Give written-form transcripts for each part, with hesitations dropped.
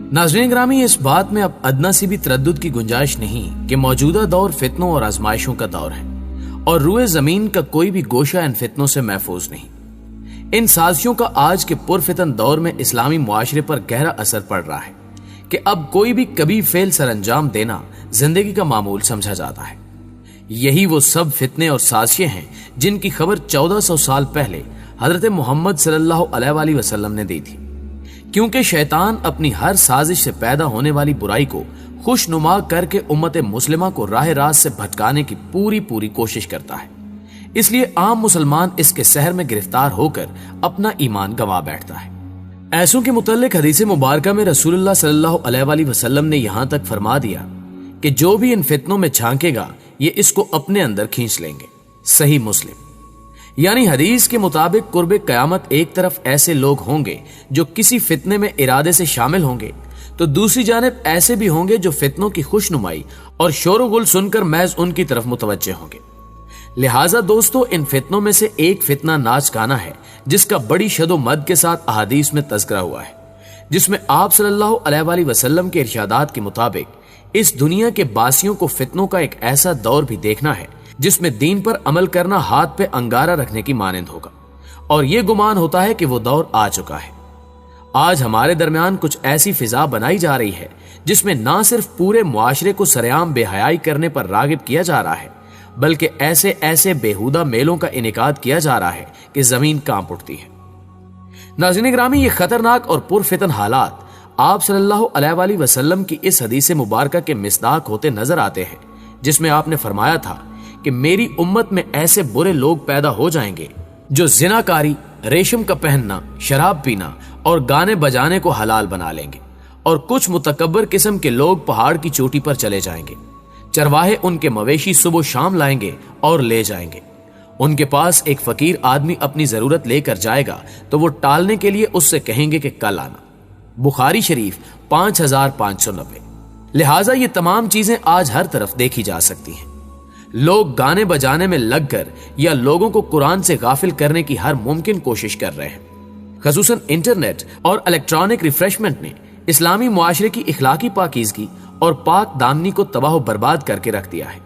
नाज़रीन ग्रामी, इस बात में अब अदना सी भी तरद्दुद की गुंजाइश नहीं कि मौजूदा दौर फितनों और आजमाइशों का दौर है और रूए जमीन का कोई भी गोशा इन फितनों से महफूज नहीं। इन साजिशों का आज के पुरफितन दौर में इस्लामी मुआशरे पर गहरा असर पड़ रहा है कि अब कोई भी कभी फेल सरअंजाम देना जिंदगी का मामूल समझा जाता है। यही वो सब फितने और साजिशें हैं जिनकी खबर 1400 साल पहले हजरत मोहम्मद सल्लल्लाहु अलैहि वसल्लम ने दी थी, क्योंकि शैतान अपनी हर साजिश से पैदा होने वाली बुराई को खुशनुमा करके उम्मत मुस्लिमा को राह रास्त से भटकाने की पूरी कोशिश करता है। इसलिए आम मुसलमान इसके सहर में गिरफ्तार होकर अपना ईमान गंवा बैठता है। ऐसों के मुतल्लिक हदीस मुबारका में रसूलुल्लाह सल्लल्लाहु अलैहि वसल्लम ने यहां तक फरमा दिया कि जो भी इन फितनों में झांकेगा ये इसको अपने अंदर खींच लेंगे। सही मुस्लिम। यानी हदीस के मुताबिक कुर्बे कयामत एक तरफ ऐसे लोग होंगे जो किसी फितने में इरादे से शामिल होंगे, तो दूसरी जानिब ऐसे भी होंगे जो फितनों की खुशनुमाई और शोरगुल सुनकर महज उनकी तरफ मुतवज्जे होंगे। लिहाजा दोस्तों, इन फितनों में से एक फितना नाच गाना है जिसका बड़ी शदो मद के साथ अहादीस में तज़किरा हुआ है, जिसमें आप सल्लल्लाहु अलैहि वसल्लम के इरशादात के मुताबिक इस दुनिया के बासियों को फितनों का एक ऐसा दौर भी देखना है जिसमें दीन पर अमल करना हाथ पे अंगारा रखने की मानंद होगा, और ये गुमान होता है कि वो दौर आ चुका है। आज हमारे दरमियान कुछ ऐसी फिजा बनाई जा रही है जिसमें ना सिर्फ पूरे मुआशरे को सरेआम बेहयाई करने पर रागिब किया जा रहा है, बल्कि ऐसे ऐसे बेहुदा मेलों का इनेकाद किया जा रहा है कि जमीन कांप उठती है। नाज़रीन ग्रामी, ये खतरनाक और पुरफितन हालात आप सल्लल्लाहु अलैहि वसल्लम की इस हदीस मुबारका के मिस्दाक होते नजर आते हैं, जिसमें आपने फरमाया था कि मेरी उम्मत में ऐसे बुरे लोग पैदा हो जाएंगे जो जिनाकारी, रेशम का पहनना, शराब पीना और गाने बजाने को हलाल बना लेंगे, और कुछ मुतकब्बर किस्म के लोग पहाड़ की चोटी पर चले जाएंगे। चरवाहे उनके मवेशी सुबह शाम लाएंगे और ले जाएंगे। उनके पास एक फकीर आदमी अपनी जरूरत लेकर जाएगा तो वो टालने के लिए उससे कहेंगे कि कल आना। बुखारी शरीफ 5590। लिहाजा ये तमाम चीजें आज हर तरफ देखी जा सकती हैं। लोग गाने बजाने में लगकर या लोगों को कुरान से गाफिल करने की हर मुमकिन कोशिश कर रहे हैं। खसूसन इंटरनेट और इलेक्ट्रॉनिक रिफ्रेशमेंट ने इस्लामी मुआशरे की इखलाकी पाकीज़गी और पाक दामनी को तबाह बर्बाद करके रख दिया है।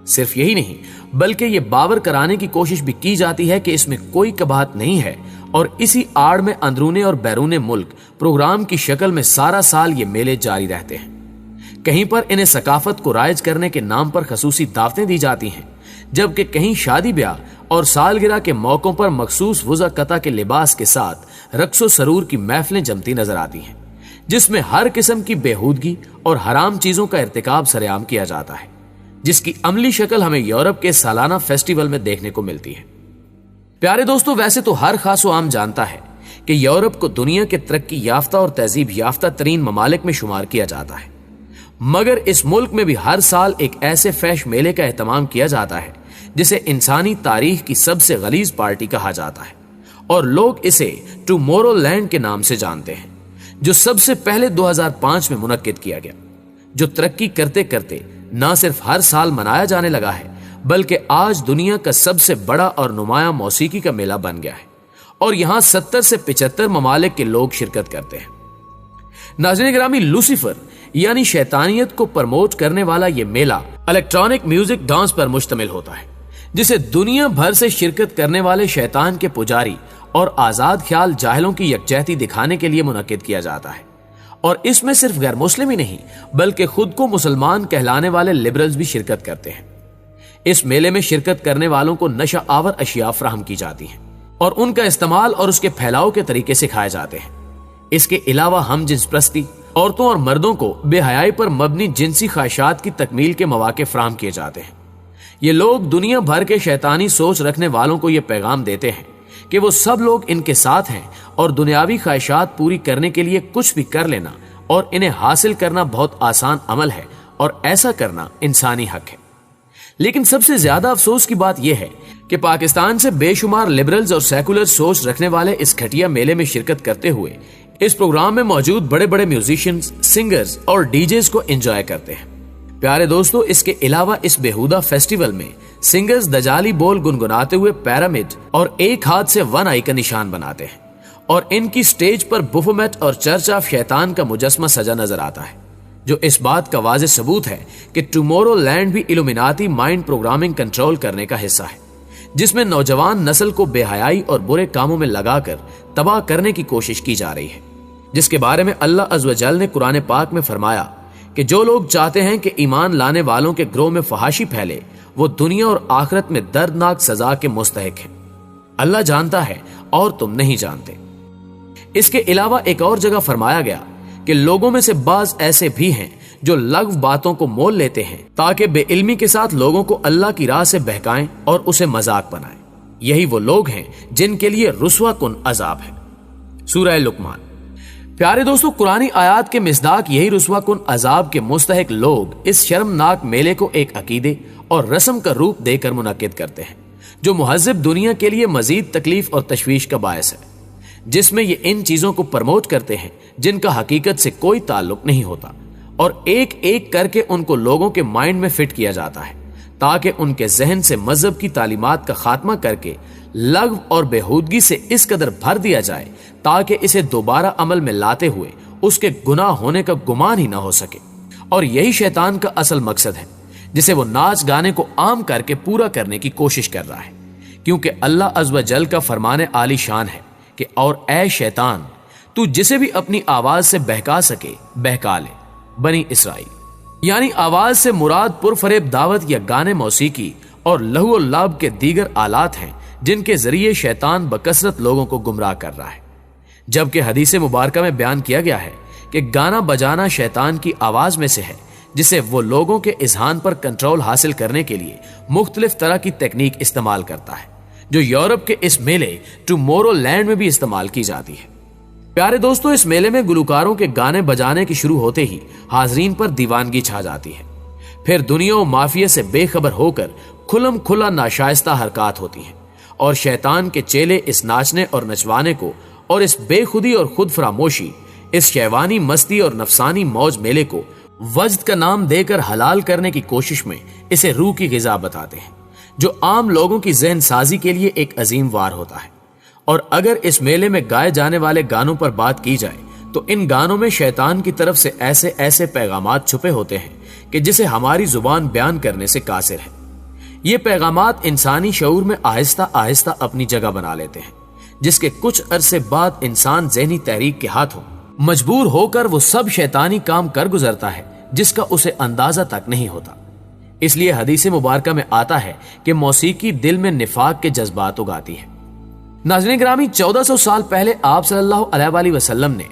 सिर्फ यही नहीं, बल्कि ये बावर कराने की कोशिश भी की जाती है कि इसमें कोई कबाहत नहीं है, और इसी आड़ में अंदरूने और बैरूने मुल्क प्रोग्राम की शक्ल में सारा साल ये मेले जारी रहते हैं। कहीं पर इन्हें सकाफत को राइज करने के नाम पर खसूसी दावतें दी जाती हैं, जबकि कहीं शादी ब्याह और सालगिरह के मौकों पर मखसूस वुज़ा कता के लिबास के साथ रक्सो सरूर की महफिलें जमती नजर आती हैं, जिसमें हर किस्म की बेहूदगी और हराम चीजों का इर्तिकाब सरेआम किया जाता है, जिसकी अमली शक्ल हमें यूरोप के सालाना फेस्टिवल में देखने को मिलती है। प्यारे दोस्तों, वैसे तो हर खासो आम जानता है कि यूरोप को दुनिया के तरक्की याफ्ता और तहजीब याफ्ता तरीन ममालिक में शुमार किया जाता है, मगर इस मुल्क में भी हर साल एक ऐसे फैश मेले का एहतमाम किया जाता है जिसे इंसानी तारीख की सबसे गलीज पार्टी कहा जाता है, और लोग इसे टुमोरोलैंड के नाम से जानते हैं, जो सबसे पहले 2005 में मुनक्किद किया गया, जो तरक्की करते करते न सिर्फ हर साल मनाया जाने लगा है, बल्कि आज दुनिया का सबसे बड़ा और नुमाया मौसीकी का मेला बन गया है, और यहां 70 से 75 ममालिक के लोग शिरकत करते हैं। नाज़रीन गिरामी, लूसीफर यानी शैतानियत को प्रमोट करने वाला यह मेला इलेक्ट्रॉनिक म्यूजिक डांस पर मुश्तमिल होता है, जिसे दुनिया भर से शिरकत करने वाले शैतान के पुजारी और आजाद ख्याल जाहिलों की यकजहती दिखाने के लिए मुनक्किद किया जाता है। और इसमें सिर्फ गैर मुस्लिम ही नहीं, बल्कि खुद को मुसलमान कहलाने वाले लिबरल्स भी शिरकत करते हैं। इस मेले में शिरकत करने वालों को नशा आवर अशिया फराहम की जाती हैं और उनका इस्तेमाल और उसके फैलाव के तरीके सिखाए जाते हैं। इसके अलावा हम जिन्स प्रस्ती, औरतों और मर्दों को बेहयाई पर मबनी जिनसी ख्वाहिशात की तकमील के मौके फराहम किए जाते हैं। ये लोग दुनिया भर के शैतानी सोच रखने वालों को यह पैगाम देते हैं कि वो सब लोग इनके साथ हैं और दुनियावी ख्वाहिशात पूरी करने के लिए कुछ भी कर लेना और इन्हें हासिल करना बहुत आसान अमल है, और ऐसा करना इंसानी हक है। लेकिन सबसे ज्यादा अफसोस की बात यह है कि पाकिस्तान से बेशुमार लिबरल्स और सेकुलर सोच रखने वाले इस घटिया मेले में शिरकत करते हुए इस प्रोग्राम में मौजूद बड़े बड़े म्यूजिशियंस, सिंगर्स और डीजेस को एंजॉय करते हैं। प्यारे दोस्तों, इसके अलावा इस बेहुदा फेस्टिवल में सिंगर्स दजाली बोल गुनगुनाते हुए पिरामिड और एक हाथ से वन आई का निशान बनाते हैं और इनकी स्टेज पर बुफोमेट और चर्च ऑफ शैतान का मुजस्मा सजा नजर आता है, जो इस बात का वाज़ेह सबूत है कि टुमारो लैंड भी इल्यूमिनाती माइंड प्रोग्रामिंग कंट्रोल करने का हिस्सा है, जिसमें नौजवान नस्ल को बेहयाई और बुरे कामों में लगाकर तबाह करने की कोशिश की जा रही है, जिसके बारे में अल्लाह अज़्ज़ व जल ने कुरान पाक में फरमाया कि जो लोग चाहते हैं कि ईमान लाने वालों के ग्रोह में फहाशी फैले, वो दुनिया और आखिरत में दर्दनाक सजा के मुस्तहिक हैं। अल्लाह जानता है और तुम नहीं जानते। इसके अलावा एक और जगह फरमाया गया कि लोगों में से बाज ऐसे भी हैं जो लग़्व बातों को मोल लेते हैं ताकि बेइल्मी के साथ लोगों को अल्लाह की राह से बहकाएं और उसे मजाक बनाएं। यही वो लोग हैं जिनके लिए रुस्वा कुन अजाब है। सूरह लुकमान। प्यारे दोस्तों, कुरानी आयात के मिसदाक यही रुस्वा कुन अजाब के मुस्तहिक लोग इस शर्मनाक मेले को एक अकीदे और रस्म का रूप देकर मुनक्किद करते हैं, जो मुहज़्ज़िब दुनिया के लिए मजीद तकलीफ और तशवीश का बायस है, जिसमें ये इन चीजों को प्रमोट करते हैं जिनका हकीकत से कोई ताल्लुक नहीं होता, और एक एक करके उनको लोगों के माइंड में फिट किया जाता है ताकि उनके जहन से मजहब की तालीमात का खात्मा करके लग़्व और बेहूदगी से इस कदर भर दिया जाए ताकि इसे दोबारा अमल में लाते हुए उसके गुनाह होने का गुमान ही ना हो सके। और यही शैतान का असल मकसद है, जिसे वो नाच गाने को आम करके पूरा करने की कोशिश कर रहा है, क्योंकि अल्लाह अज़्ज़ व जल का फरमाने आली शान है कि और ऐ शैतान, तू जिसे भी अपनी आवाज से बहका सके बहका ले। बनी इसराइल। यानी आवाज से मुराद पुरफरेब दावत या गाने मौसीकी और लहू और लाभ के दीगर आलात हैं जिनके जरिए शैतान बकसरत लोगों को गुमराह कर रहा है। जबकि हदीस मुबारका में बयान किया गया है कि गाना बजाना शैतान की आवाज में से है, जिसे वो लोगों के इज़हान पर कंट्रोल हासिल करने के लिए मुख्तलिफ तरह की तकनीक इस्तेमाल करता है, जो यूरोप के इस मेले टुमारो लैंड में भी इस्तेमाल की जाती है। प्यारे दोस्तों, इस मेले में गुलकारों के गाने बजाने के शुरू होते ही हाजरीन पर दीवानगी छा जाती है। फिर दुनिया और माफिया से बेखबर होकर खुलम खुला नाशाइस्ता हरकत होती है और शैतान के चेले इस नाचने और नचवाने को और इस बेखुदी और खुद फरामोशी, इस शैवानी मस्ती और नफसानी मौज मेले को वज्द का नाम देकर हलाल करने की कोशिश में इसे रूह की ग़िज़ा बताते हैं, जो आम लोगों की ज़हन साजी के लिए एक अजीम वार होता है। और अगर इस मेले में गाए जाने वाले गानों पर बात की जाए तो इन गानों में शैतान की तरफ से ऐसे ऐसे पैगामात छुपे होते हैं कि जिसे हमारी जुबान बयान करने से कासिर है। ये पैगामात इंसानी शऊर में आहिस्ता आहिस्ता अपनी जगह बना लेते हैं, जिसके कुछ अरसे बाद इंसान ज़हनी तहरीक के हाथों मजबूर होकर वो सब शैतानी काम कर गुजरता है जिसका उसे अंदाजा तक नहीं होता। इसलिए हदीस मुबारका में आता है कि मौसीकी दिल में निफाक के जज्बात उगाती है। नाज़रीन गिरामी, 1400 साल पहले आप सल्लल्लाहु अलैहि वसल्लम ने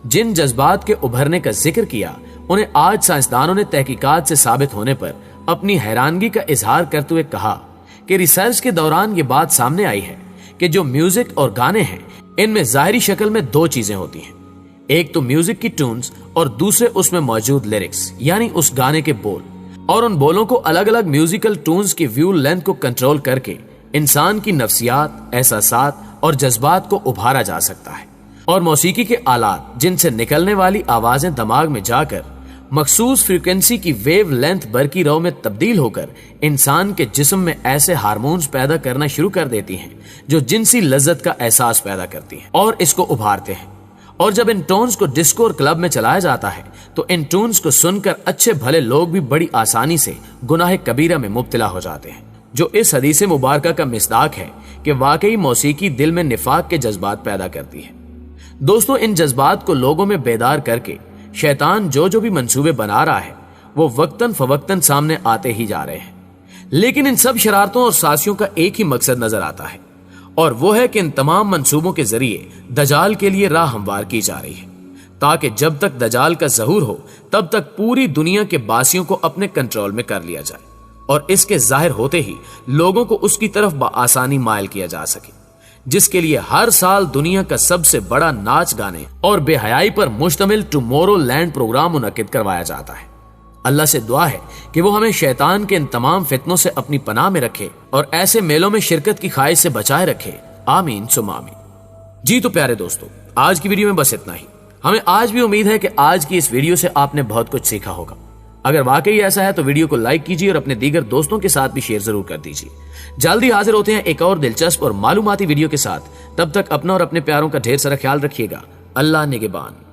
जिन जज्बात के उभरने का जिक्र किया, उन्हें आज साइंसदानों ने तहकीकात से साबित होने पर अपनी हैरानगी का इजहार करते हुए कहा कि रिसर्च के दौरान ये बात सामने आई है कि जो म्यूजिक और गाने हैं, इनमें जाहिरी शक्ल में दो चीजें होती हैं। एक तो म्यूजिक की ट्यून्स और दूसरे उसमें मौजूद लिरिक्स, यानी उस गाने के बोल। और उन बोलों को अलग अलग म्यूजिकल ट्यून्स की व्यू लेंथ को कंट्रोल करके इंसान की नफ्सियात, एहसासात और जज्बात को उभारा जा सकता है। और मौसीकी के आलात जिनसे निकलने वाली आवाजें दिमाग में जाकर मखसूस फ्रीक्वेंसी की वेव लेंथ बरकी रव में तब्दील होकर इंसान के जिस्म में ऐसे हार्मोन्स पैदा करना शुरू कर देती हैं जो जिनसी लज्जत का एहसास पैदा करती हैं और इसको उभारते हैं। और जब इन टोन्स को डिस्को और क्लब में चलाया जाता है तो इन टोन्स को सुनकर अच्छे भले लोग भी बड़ी आसानी से गुनाह कबीरा में मुब्तला हो जाते हैं, जो इस हदीस मुबारका का मिसदाक है कि वाकई मौसीकी दिल में निफाक के जज्बात पैदा करती है। दोस्तों, इन जज्बात को लोगों में बेदार करके शैतान जो भी मंसूबे बना रहा है वो वक्तन फवक्तन सामने आते ही जा रहे हैं। लेकिन इन सब शरारतों और साजिशों का एक ही मकसद नजर आता है, और वो है कि इन तमाम मंसूबों के जरिए दजाल के लिए राह हमवार की जा रही है, ताकि जब तक दजाल का ज़हूर हो तब तक पूरी दुनिया के बासियों को अपने कंट्रोल में कर लिया जाए और इसके जाहिर होते ही लोगों को उसकी तरफ बआसानी मायल किया जा सके, जिसके लिए हर साल दुनिया का सबसे बड़ा नाच गाने और बेहयाई पर मुश्तमिल टुमारो लैंड प्रोग्राम मुनक्किद करवाया जाता है। अल्लाह से दुआ है कि वो हमें शैतान के इन तमाम फितनों से अपनी पनाह में रखे और ऐसे मेलों में शिरकत की ख्वाहिश से बचाए रखे। आमीन सुम्मा आमीन। जी तो प्यारे दोस्तों, आज की वीडियो में बस इतना ही। हमें आज भी उम्मीद है कि आज की इस वीडियो से आपने बहुत कुछ सीखा होगा। اگر واقعی ایسا ہے تو ویڈیو کو لائک کیجیے اور اپنے دیگر دوستوں کے ساتھ بھی شیئر ضرور کر دیجیے۔ جلدی حاضر ہوتے ہیں ایک اور دلچسپ اور معلوماتی ویڈیو کے ساتھ، تب تک اپنا اور اپنے پیاروں کا ڈھیر سارا خیال رکھیے گا۔ اللہ نگہبان۔